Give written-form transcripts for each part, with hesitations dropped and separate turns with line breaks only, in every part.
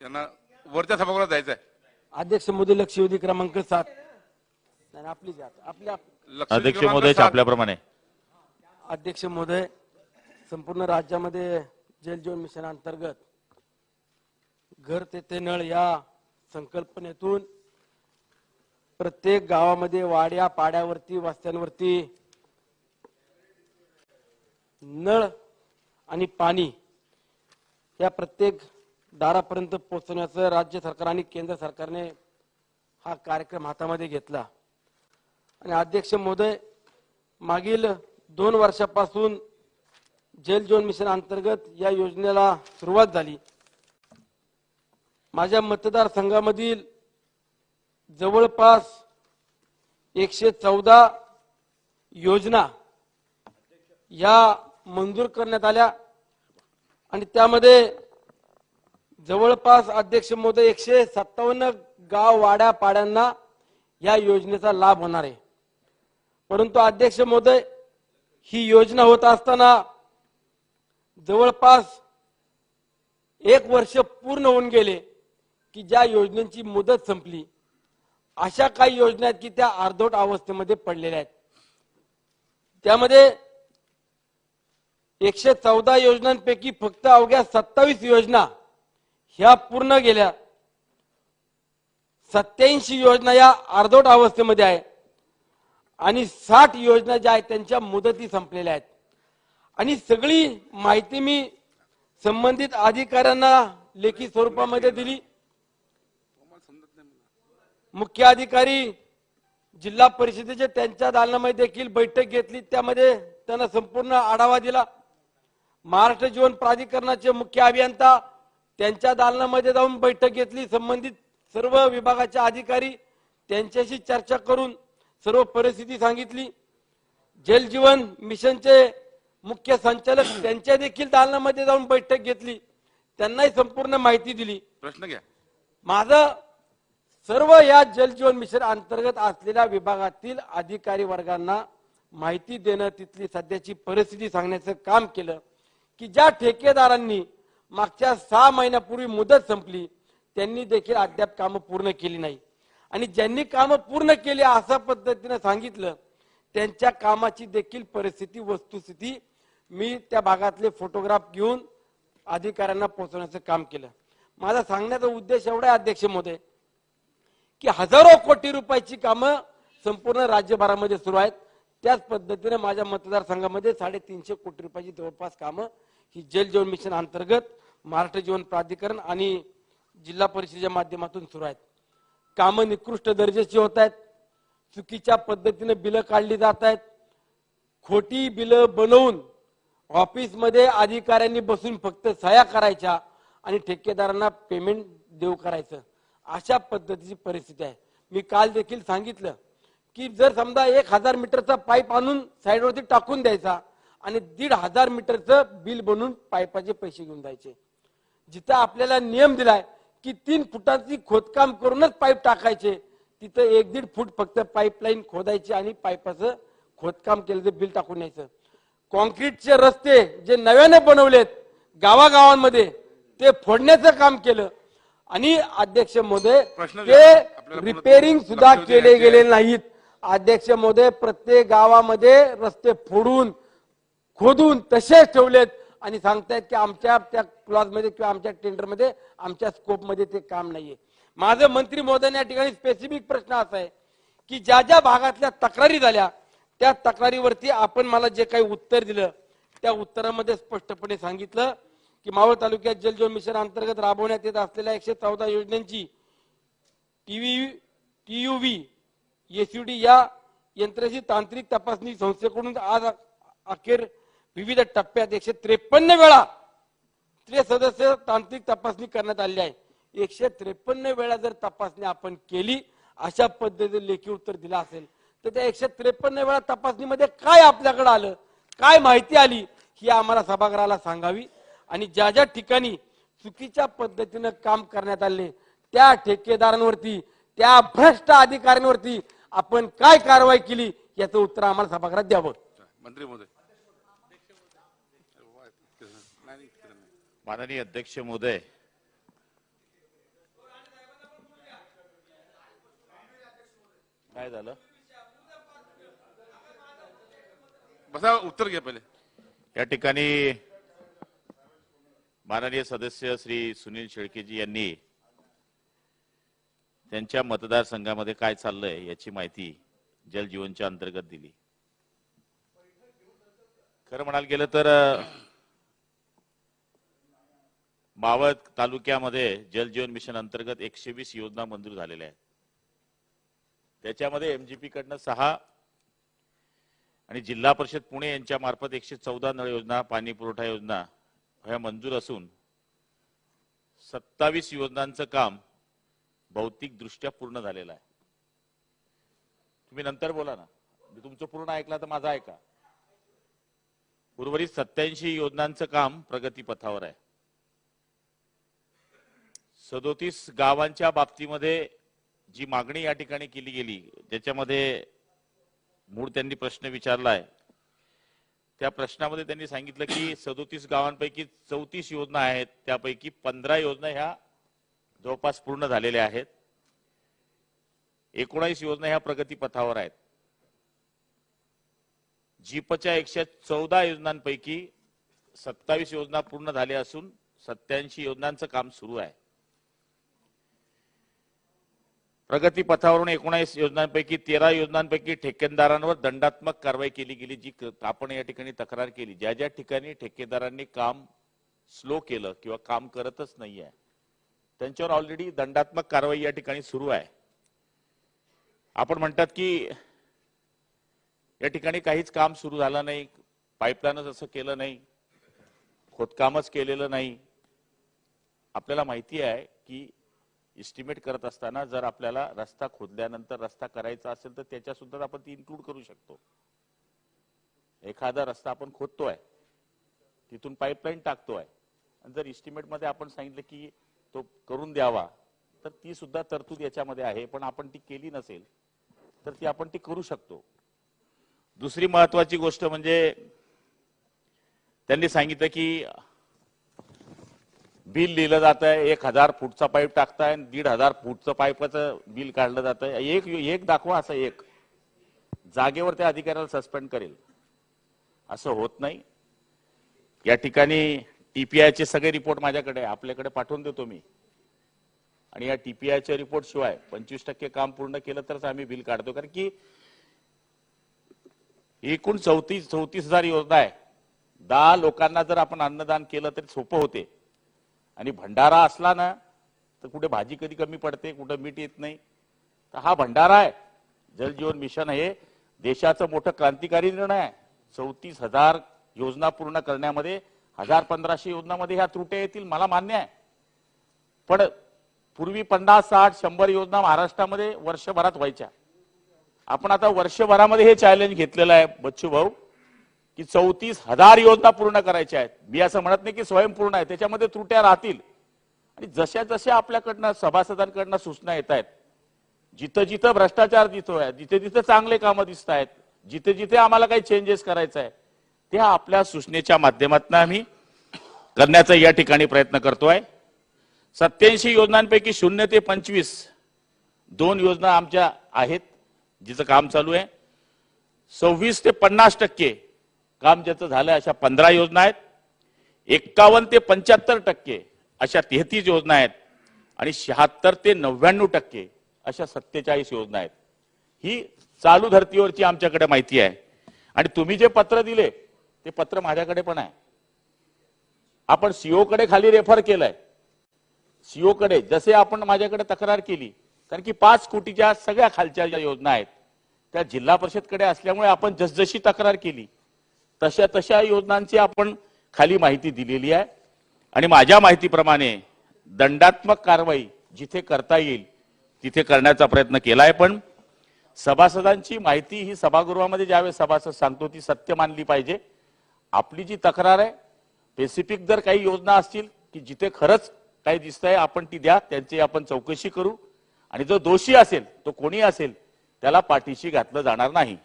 यांना वरच्या सभागृहात जायचं आहे.
अध्यक्ष मोदी लक्षवेधी क्रमांक 7 नाही आपली आपल्या
लक्षवेधी
अध्यक्ष
क्रमांक
महोदय
7.
आपल्याप्रमाणे
अध्यक्ष महोदय संपूर्ण राज्यामध्ये जल जीवन मिशन अंतर्गत घर तेथे नळ या संकल्पनेतून प्रत्येक गावामध्ये वाड्या पाड्यावरती वस्त्यांवरती नळ आणि पाणी या प्रत्येक दारापर्यंत पोहोचवण्याचं राज्य सरकार आणि केंद्र सरकारने हा कार्यक्रम हातामध्ये घेतला. आणि अध्यक्ष महोदय मागील 2 वर्षापासून जल जीवन मिशन अंतर्गत या योजनेला सुरुवात झाली. माझ्या मतदारसंघामधील जवळपास 114 योजना या मंजूर करण्यात आल्या आणि त्यामध्ये जवळपास अध्यक्ष महोदय 157 गाव वाड्या पाड्यांना या योजनेचा लाभ होणार आहे. परंतु अध्यक्ष महोदय ही योजना होत असताना जवळपास 1 वर्ष पूर्ण होऊन गेले की ज्या योजनेची मुदत संपली. अशा काही योजना आहेत की त्या अर्धवट अवस्थेमध्ये पडलेल्या आहेत. त्यामध्ये 114 योजनांपैकी फक्त अवघ्या 27 योजना ह्या पूर्ण गेल्या. 87 योजना या अर्धवट अवस्थेमध्ये आहे आणि 60 योजना ज्या आहेत त्यांच्या मुदती संपलेल्या आहेत. आणि सगळी माहिती मी संबंधित अधिकाऱ्यांना लेखी स्वरूपामध्ये दिली. मुख्य अधिकारी जिल्हा परिषदेचे त्यांच्या दालनामध्ये देखील बैठक घेतली. त्यामध्ये त्यांना संपूर्ण आढावा दिला. महाराष्ट्र जीवन प्राधिकरणाचे मुख्य अभियंता त्यांच्या दालनामध्ये जाऊन बैठक घेतली. संबंधित सर्व विभागाचे अधिकारी त्यांच्याशी चर्चा करून सर्व परिस्थिती सांगितली. जल जीवन मिशनचे मुख्य संचालक त्यांच्या देखील दालनामध्ये जाऊन बैठक घेतली. त्यांनाही संपूर्ण माहिती दिली.
प्रश्न घ्या.
माझं सर्व या जल जीवन मिशन अंतर्गत असलेल्या विभागातील अधिकारी वर्गांना माहिती देणं, तिथली सध्याची परिस्थिती सांगण्याचं काम केलं की ज्या ठेकेदारांनी मागच्या 6 महिन्यापूर्वी मुदत संपली त्यांनी देखील अद्याप कामं पूर्ण केली नाही. आणि ज्यांनी कामं पूर्ण केली अशा पद्धतीने सांगितलं त्यांच्या कामाची देखील परिस्थिती वस्तुस्थिती मी त्या भागातले फोटोग्राफ घेऊन अधिकाऱ्यांना पोहोचवण्याचं काम केलं. माझा सांगण्याचा उद्देश एवढा आहे अध्यक्ष महोदय की हजारो कोटी रुपयाची कामं संपूर्ण राज्यभरामध्ये सुरू आहेत. त्याच पद्धतीने माझ्या मतदारसंघामध्ये 350 कोटी रुपयाची जवळपास कामं ही जल जीवन मिशन अंतर्गत महाराष्ट्र जीवन प्राधिकरण आणि जिल्हा परिषदेच्या माध्यमातून सुरू आहेत. कामं निकृष्ट दर्जाची होत आहेत. चुकीच्या पद्धतीने बिलं काढली जात आहेत. खोटी बिलं बनवून ऑफिसमध्ये अधिकाऱ्यांनी बसून फक्त सह्या करायच्या आणि ठेकेदारांना पेमेंट देऊ करायचं, अशा पद्धतीची परिस्थिती आहे. मी काल देखील सांगितलं की जर समजा 1000 मीटरचा पाईप आणून साईडवरती टाकून द्यायचा आणि 1500 मीटरचं बिल बनवून पाईपाचे पैसे घेऊन जायचे. जिथं आपल्याला नियम दिलाय की 3 फुटाची खोदकाम करूनच पाईप टाकायचे, तिथं 1-1.5 फूट फक्त पाईपलाईन खोदायची आणि पाईपाचं खोदकाम केलं बिल टाकून यायचं. कॉन्क्रीटचे रस्ते जे नव्याने बनवलेत गावागावांमध्ये ते फोडण्याचं काम केलं. आणि अध्यक्ष महोदय ते रिपेरिंग सुद्धा केले गेले नाहीत. अध्यक्ष महोदय प्रत्येक गावामध्ये रस्ते फोडून खोदून तसेच ठेवलेत आणि सांगतायत की आमच्या त्या क्लॉज मध्ये किंवा आमच्या टेंडर मध्ये आमच्या स्कोप मध्ये ते काम नाहीये. माझं मंत्री महोदय या ठिकाणी स्पेसिफिक प्रश्न असा आहे की ज्या ज्या भागातल्या तक्रारी झाल्या त्या तक्रारीवरती आपण मला जे काही उत्तर दिलं त्या उत्तरामध्ये स्पष्टपणे सांगितलं की मावळ तालुक्यात जल जीवन मिशन अंतर्गत राबवण्यात येत असलेल्या 114 योजनांची TUV SUD या यंत्राची तांत्रिक तपासणी संस्थेकडून आज अखेर विविध टप्प्यात 153 वेळा त्रिसदस्य तांत्रिक तपासणी करण्यात आली आहे. 153 वेळा जर तपासणी आपण केली अशा पद्धतीने लेखी उत्तर दिलं असेल तर त्या 153 वेळा तपासणीमध्ये काय आपल्याकडे आलं, काय माहिती आली ही आम्हाला सभागृहाला सांगावी. आणि ज्या ज्या ठिकाणी चुकीच्या पद्धतीने काम करण्यात आले त्या ठेकेदारांवरती, त्या भ्रष्ट अधिकाऱ्यांवरती आपण काय कारवाई केली याचं उत्तर आम्हाला सभागृहात द्यावं.
मंत्री महोदय.
माननीय अध्यक्ष महोदय, काय झालं?
बसा, उत्तर घ्या पहिले.
या ठिकाणी माननीय सदस्य श्री सुनील शेळकेजी यांनी त्यांच्या मतदारसंघामध्ये काय चाललंय याची माहिती जल जीवनच्या अंतर्गत दिली. खरं म्हणायला गेलं तर मावळ तालुक्यामध्ये जल जीवन मिशन अंतर्गत 120 योजना मंजूर झालेल्या आहेत. त्याच्यामध्ये एमजीपी कडनं 6 आणि जिल्हा परिषद पुणे यांच्या मार्फत 114 नळ योजना, पाणी पुरवठा योजना ह्या मंजूर असून 27 योजनांचं काम भौतिक दृष्ट्या पूर्ण झालेलं आहे. तुम्ही नंतर बोला ना, मी तुमचं पूर्ण ऐकला तर माझा ऐका. उर्वरित 87 योजनांचं काम प्रगतीपथावर आहे. 37 गावांच्या बाबतीमध्ये जी मागणी या ठिकाणी केली गेली, ज्याच्यामध्ये मूळ त्यांनी प्रश्न विचारलाय, त्या प्रश्नामध्ये त्यांनी सांगितलं की 37 गावांपैकी 34 योजना आहेत, त्यापैकी 15 योजना ह्या जवळपास पूर्ण झालेल्या आहेत. 19 योजना ह्या प्रगतीपथावर आहेत. जीपच्या 114 योजनांपैकी 27 योजना पूर्ण झाल्या असून 87 योजनांचं काम सुरू आहे. प्रगतीपथावरून 19 योजनांपैकी 13 योजनांपैकी ठेकेदारांवर दंडात्मक कारवाई केली गेली. जी आपण या ठिकाणी तक्रार केली, ज्या ज्या ठिकाणी ठेकेदारांनी काम स्लो केलं किंवा काम करतच नाहीये त्यांच्यावर ऑलरेडी दंडात्मक कारवाई या ठिकाणी सुरू आहे. आपण म्हणतात की या ठिकाणी काहीच काम सुरू झालं नाही, पाईपलाईनच असं केलं नाही, खोदकामच केलेलं नाही. आपल्याला माहिती आहे की एस्टिमेट करत असताना जर आपल्याला रस्ता खोदल्यानंतर रस्ता करायचा असेल तर त्याच्या सुद्धा आपण ती इन्क्लूड करू शकतो. एखादा रस्ता आपण खोदतोय, तिथून पाईपलाईन टाकतोय, आणि जर एस्टिमेट मध्ये आपण सांगितलं की तो करून द्यावा तर ती सुद्धा तरतूद याच्यामध्ये आहे. पण आपण ती केली नसेल तर ती आपण ती करू शकतो. दुसरी महत्वाची गोष्ट म्हणजे त्यांनी सांगितलं की बिल लिहिलं जात आहे, 1000 फूटचा पाईप टाकताय, 1500 फूटचं पाईपाचं बिल काढलं जात आहे. एक दाखवा, असं एक जागेवर त्या अधिकाऱ्याला सस्पेंड करेल, असं होत नाही. या ठिकाणी टीपीआयचे सगळे रिपोर्ट माझ्याकडे आपल्याकडे पाठवून देतो मी, आणि या टीपीआयच्या रिपोर्ट शिवाय 25% काम पूर्ण केलं तरच आम्ही बिल काढतो. कारण की एकूण 34,000 योजना आहे. 10 लोकांना जर आपण अन्नदान केलं तरी सोपं होते. आणि भंडारा असला ना तर कुठे भाजी कधी कमी पडते, कुठे मीठ येत नाही. तर हा भंडारा आहे. जल जीवन मिशन हे देशाचं मोठं क्रांतिकारी निर्णय आहे. 34,000 योजना पूर्ण करण्यामध्ये 1500 योजनामध्ये ह्या त्रुट्या येतील, मला मान्य आहे. पण पूर्वी 50, 60, 100 योजना महाराष्ट्रामध्ये वर्षभरात व्हायच्या. आपण आता वर्षभरामध्ये हे चॅलेंज घेतलेलं आहे बच्चू भाऊ, की 34,000 योजना पूर्ण करायच्या आहेत. मी असं म्हणत नाही की स्वयंपूर्ण आहे, त्याच्यामध्ये त्रुट्या राहतील. आणि जशा जशा आपल्याकडनं सभासदांकडनं सूचना येत आहेत, जिथं जिथं भ्रष्टाचार दिसतोय, जिथे जिथे चांगले कामं दिसत आहेत, जिथे जिथे आम्हाला काही चेंजेस करायचं आहे, त्या आपल्या सूचनेच्या माध्यमातून आम्ही करण्याचा या ठिकाणी प्रयत्न करतोय. 87 योजनांपैकी 0 ते 25 2 योजना आमच्या आहेत जिचं काम चालू आहे. 26 ते 50% काम ज्याचं झालंय अशा 15 योजना आहेत. 51 ते 75% अशा 33 योजना आहेत. आणि 76 ते 99% अशा 47 योजना आहेत. ही चालू धर्तीवरची आमच्याकडे माहिती आहे. आणि तुम्ही जे पत्र दिले ते पत्र माझ्याकडे पण आहे. आपण सीओ कडे खाली रेफर केलंय. सीओ कडे जसे आपण माझ्याकडे तक्रार केली, कारण की 5 कोटीच्या सगळ्या खालच्या ज्या योजना आहेत त्या जिल्हा परिषदकडे असल्यामुळे आपण जसजशी तक्रार केली तशा तशा योजनांची आपण खाली माहिती दिलेली आहे. आणि माझ्या माहितीप्रमाणे दंडात्मक कारवाई जिथे करता येईल तिथे करण्याचा प्रयत्न केलाय. पण सभासदांची माहिती ही सभागृहामध्ये ज्यावेळेस सभासद सांगतो ती सत्य मानली पाहिजे. आपली जी तक्रार आहे, स्पेसिफिक जर काही योजना असतील की जिथे खरंच काही दिसतंय आपण ती द्या, त्यांची आपण चौकशी करू. आणि जो दोषी असेल तो कोणी असेल त्याला पाठीशी घातलं जाणार नाही.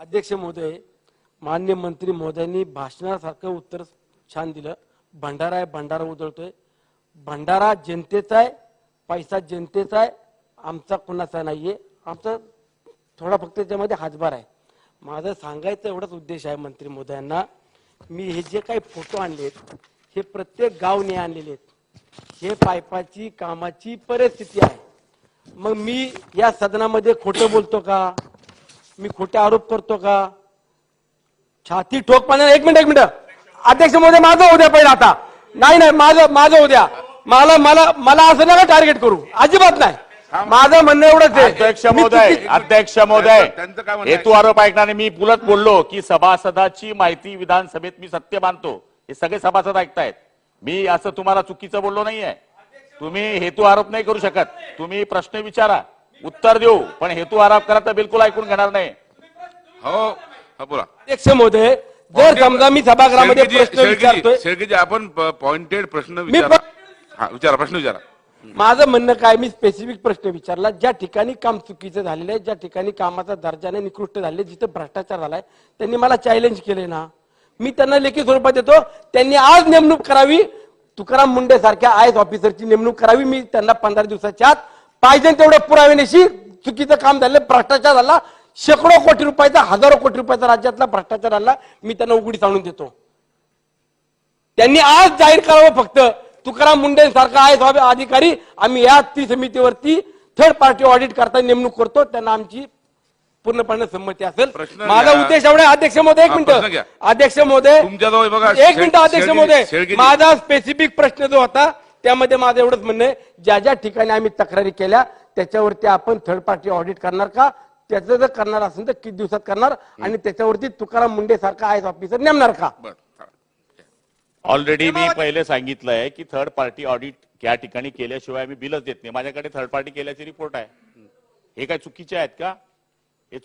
अध्यक्ष महोदय, मान्य मंत्री महोदयांनी भाषणासारखं उत्तर छान दिलं. भंडारा आहे, भंडारा उधळतोय. भंडारा जनतेचा आहे, पैसा जनतेचा आहे, आमचा कुणाचा नाहीये. आमचा थोडा फक्त त्यामध्ये हातभार आहे. माझं सांगायचं एवढाच उद्देश आहे मंत्री महोदयांना, मी हे जे काही फोटो आणलेत हे प्रत्येक गावने आणलेले आहेत. हे पाईपाची कामाची परिस्थिती आहे. मग मी या सदनामध्ये खोटं बोलतो का? मी खोटे आरोप करतो का? छाती ठोकपणे एक मिनिट अध्यक्ष महोदय माझं होऊ द्या पहिलं. आता नाही माझं उद्या मला मला मला असं नका टार्गेट करू, अजिबात नाही. माझं म्हणणं एवढंच आहे.
अध्यक्ष महोदय
त्यांचं काय म्हणणं
हेतू आरोप ऐकणारे मी पुलत बोललो की सभासदाची माहिती विधानसभेत मी सत्य मानतो. हे सगळे सभासद ऐकतायत. मी असं तुम्हाला चुकीचं बोललो नाहीये. तुम्ही हेतू आरोप नाही करू शकत. तुम्ही प्रश्न विचारा, उत्तर देऊ, पण हेतू आरोप करा तर बिलकुल ऐकून घेणार नाही.
हो बोला.
अध्यक्ष महोदय, जर समजा मी सभागृहामध्ये प्रश्न विचारतोय,
शेळकेजी आपण पॉइंटेड प्रश्न विचारा. हा विचारा, प्रश्न विचारा.
माझं म्हणणं काय, मी स्पेसिफिक प्रश्न विचारला. ज्या ठिकाणी काम चुकीचं झालेलं आहे, ज्या ठिकाणी कामाचा दर्जाने निकृष्ट झाले, जिथे भ्रष्टाचार झालाय, त्यांनी मला चॅलेंज केले ना, मी त्यांना लेखी स्वरूपात देतो. त्यांनी आज नेमणूक करावी, तुकाराम मुंडे सारख्या IAS ऑफिसरची नेमणूक करावी. मी त्यांना 15 दिवसाच्या आत पाहिजे तेवढे पुराव्यानिशी चुकीचं काम झालं, भ्रष्टाचार झाला, शेकडो कोटी रुपयाचा, हजारो कोटी रुपयाचा राज्यातला भ्रष्टाचार झाला, मी त्यांना उघडीस आणून देतो. त्यांनी आज जाहीर करावं फक्त. तुकाराम मुंडे सारखा IAS अधिकारी आम्ही या ती समितीवरती थर्ड पार्टी ऑडिट करता नेमणूक करतो, त्यांना आमची पूर्णपणे संमती असेल. माझा उद्देश एवढा. अध्यक्ष महोदय एक मिनिट, अध्यक्ष महोदय
तुमच्याजवळ बघा
एक मिनिट, अध्यक्ष महोदय माझा स्पेसिफिक प्रश्न जो होता त्यामध्ये माझं एवढंच म्हणणं आहे, ज्या ज्या ठिकाणी आम्ही तक्रारी केल्या त्याच्यावरती आपण थर्ड पार्टी ऑडिट करणार का? त्याचं जर करणार असेल तर किती दिवसात करणार? आणि त्याच्यावरती तुकाराम मुंडे सारखा IAS ऑफिसर नेमणार का?
ऑलरेडी मी पहिले सांगितलंय की थर्ड पार्टी ऑडिट या ठिकाणी केल्याशिवाय मी बिलच देत नाही. माझ्याकडे थर्ड पार्टी केल्याचे रिपोर्ट आहे. हे काय चुकीचे आहेत का? हे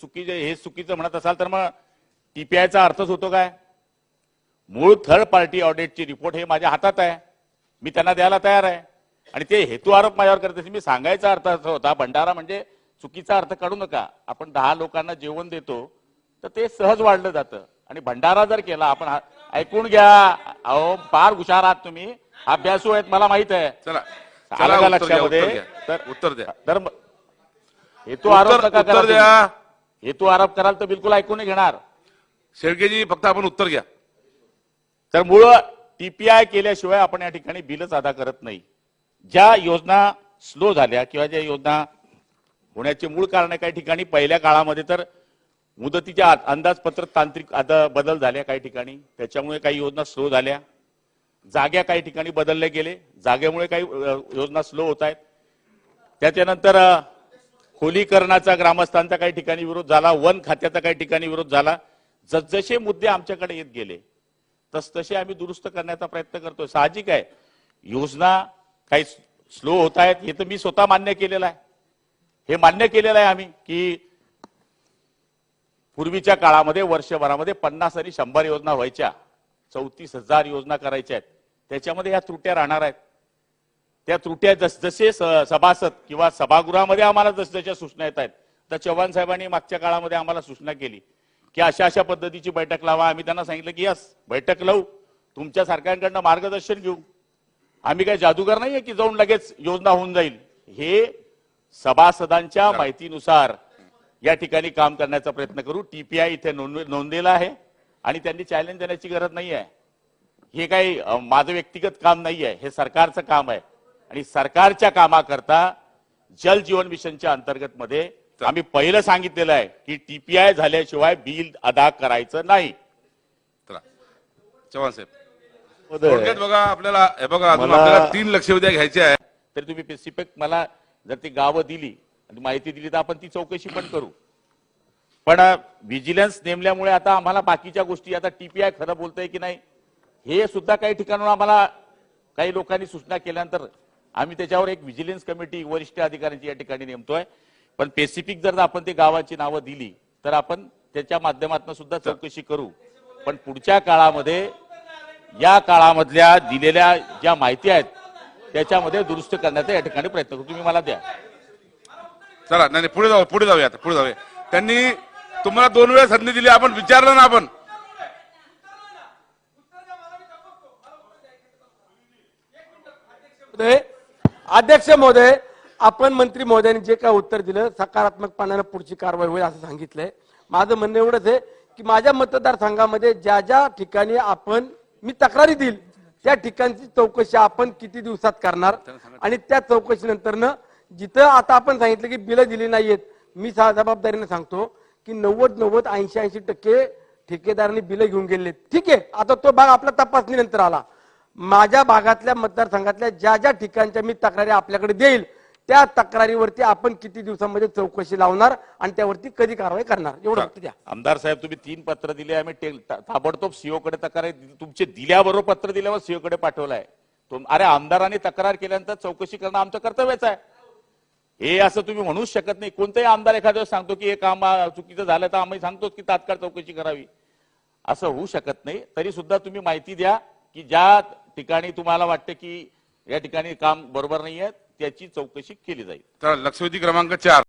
चुकीचं म्हणत असाल तर मग TPIचा अर्थच होतो काय? मूळ थर्ड पार्टी ऑडिटची रिपोर्ट हे माझ्या हातात आहे, मी त्यांना द्यायला तयार आहे. आणि ते हेतू आरोप माझ्यावर करत असेल. मी सांगायचा अर्थ असा होता, भंडारा म्हणजे चुकीचा अर्थ काढू नका. आपण 10 लोकांना जेवण देतो तर ते सहज वाढलं जातं. आणि भंडारा जर केला आपण, ऐकून घ्या, अहो फार हुशार आहात तुम्ही, अभ्यासू आहेत मला माहित आहे.
चला
आलं का लक्षामध्ये?
उत्तर द्या.
तर हेतू आरोप नका
उत्तर
करा.
द्या.
हेतू आरोप कराल तर बिलकुल ऐकून नाही घेणार.
शेळकेजी फक्त आपण उत्तर घ्या.
तर मूळ TPI केल्याशिवाय आपण या ठिकाणी बिलच अदा करत नाही. ज्या योजना स्लो झाल्या किंवा ज्या योजना होण्याचे मूळ कारण काही ठिकाणी पहिल्या काळामध्ये तर मुदतीच्या अंदाजपत्र तांत्रिक बदल झाल्या काही ठिकाणी, त्याच्यामुळे काही योजना स्लो झाल्या. जाग्या काही ठिकाणी बदलले गेले, जागेमुळे काही योजना स्लो होत आहेत. त्याच्यानंतर खोलीकरणाचा ग्रामस्थांचा काही ठिकाणी विरोध झाला, वन खात्याचा काही ठिकाणी विरोध झाला. जसजसे मुद्दे आमच्याकडे येत गेले तसतसे आम्ही दुरुस्त करण्याचा प्रयत्न करतोय. साहजिक आहे योजना काही स्लो होत आहेत, हे तर मी स्वतः मान्य केलेलं आहे. हे मान्य केलेलं आहे आम्ही की पूर्वीच्या काळामध्ये वर्षभरामध्ये 50 आणि 100 योजना व्हायच्या, 34,000 योजना करायच्या आहेत. त्याच्यामध्ये ह्या त्रुट्या राहणार आहेत. त्या त्रुट्या जसजसे सभासद किंवा सभागृहामध्ये आम्हाला जसजशा सूचना येत आहेत, तर चव्हाण साहेबांनी मागच्या काळामध्ये आम्हाला सूचना केली की अशा पद्धतीची बैठक लावा. आम्ही त्यांना सांगितलं की यस बैठक लावू, तुमच्या सारख्यांकडनं मार्गदर्शन घेऊ. आम्ही काही जादूगर नाहीये की जाऊन लगेच योजना होऊन जाईल. हे सभासदांच्या माहितीनुसार या ठिकाणी काम करण्याचा प्रयत्न करू. TPI इथे नोंदलेला आहे आणि त्यांनी चॅलेंज देण्याची गरज नाही आहे. हे काही माझं व्यक्तिगत काम नाही आहे, हे सरकारचं काम आहे. आणि सरकारच्या कामाकरता जल जीवन मिशनच्या अंतर्गत मध्ये आम्ही पहिलं सांगितलेलं आहे की TPI झाल्याशिवाय बिल अदा करायचं नाही.
चव्हाण साहेब बघा, आपल्याला हे बघा अजून आपल्याला 3 लक्षवेधी घ्यायचे आहे.
तरी तुम्ही स्पेसिफिक मला जर ती गावं दिली आणि माहिती दिली तर आपण ती चौकशी पण करू. पण व्हिजिलन्स नेमल्यामुळे आता आम्हाला बाकीच्या गोष्टी, आता TPI खरं बोलतंय की नाही हे सुद्धा काही ठिकाणून आम्हाला काही लोकांनी सूचना केल्यानंतर आम्ही त्याच्यावर एक व्हिजिलन्स कमिटी वरिष्ठ अधिकाऱ्यांची या ठिकाणी नेमतोय. पण स्पेसिफिक जर आपण ते गावाची नावं दिली तर आपण त्याच्या माध्यमातून सुद्धा चौकशी करू. पण पुढच्या काळामध्ये या काळामधल्या दिलेल्या ज्या माहिती आहेत त्याच्यामध्ये दुरुस्त करण्याचा या ठिकाणी प्रयत्न करू. तुम्ही मला द्या.
चला नाही पुढे जाऊया आता पुढे जाऊया. त्यांनी तुम्हाला 2 वेळा संधी दिली, आपण विचारलं ना. आपण
महोदय, अध्यक्ष महोदय, आपण मंत्री महोदयांनी जे काय उत्तर दिलं सकारात्मकपणानं पुढची कारवाई होईल असं सांगितलंय. माझं म्हणणं एवढंच आहे की माझ्या मतदारसंघामध्ये ज्या ज्या ठिकाणी मी तक्रारी देईल त्या ठिकाणची चौकशी आपण किती दिवसात करणार आणि त्या चौकशीनंतरनं जिथं आता आपण सांगितलं की बिलं दिली नाहीयेत, मी जबाबदारीने सांगतो की 90-80% ठेकेदारांनी बिलं घेऊन गेले. ठीक आहे, आता तो भाग आपला तपासणीनंतर आला. माझ्या भागातल्या मतदारसंघातल्या ज्या ज्या ठिकाणच्या मी तक्रारी आपल्याकडे देईल त्या तक्रारीवरती आपण किती दिवसांमध्ये चौकशी लावणार आणि त्यावरती कधी कारवाई करणार एवढं फक्त द्या.
आमदार साहेब, तुम्ही 3 पत्र दिले, आम्ही ताबडतोब सीओ कडे तक्रार तुमचे दिल्याबरोबर पत्र दिल्यावर सीओ कडे पाठवलाय. अरे आमदारांनी तक्रार केल्यानंतर चौकशी करणं आमचं कर्तव्यच आहे. हे असं तुम्ही म्हणूच शकत नाही. कोणताही आमदार एखाद्या वेळेस सांगतो की हे काम चुकीचं झालं तर आम्ही सांगतो की तात्काळ चौकशी करावी, असं होऊ शकत नाही. तरी सुद्धा तुम्ही माहिती द्या की ज्या ठिकाणी तुम्हाला वाटतं की या ठिकाणी काम बरोबर नाहीये त्याची चौकशी केली जाईल.
तर लक्षवेधी क्रमांक 4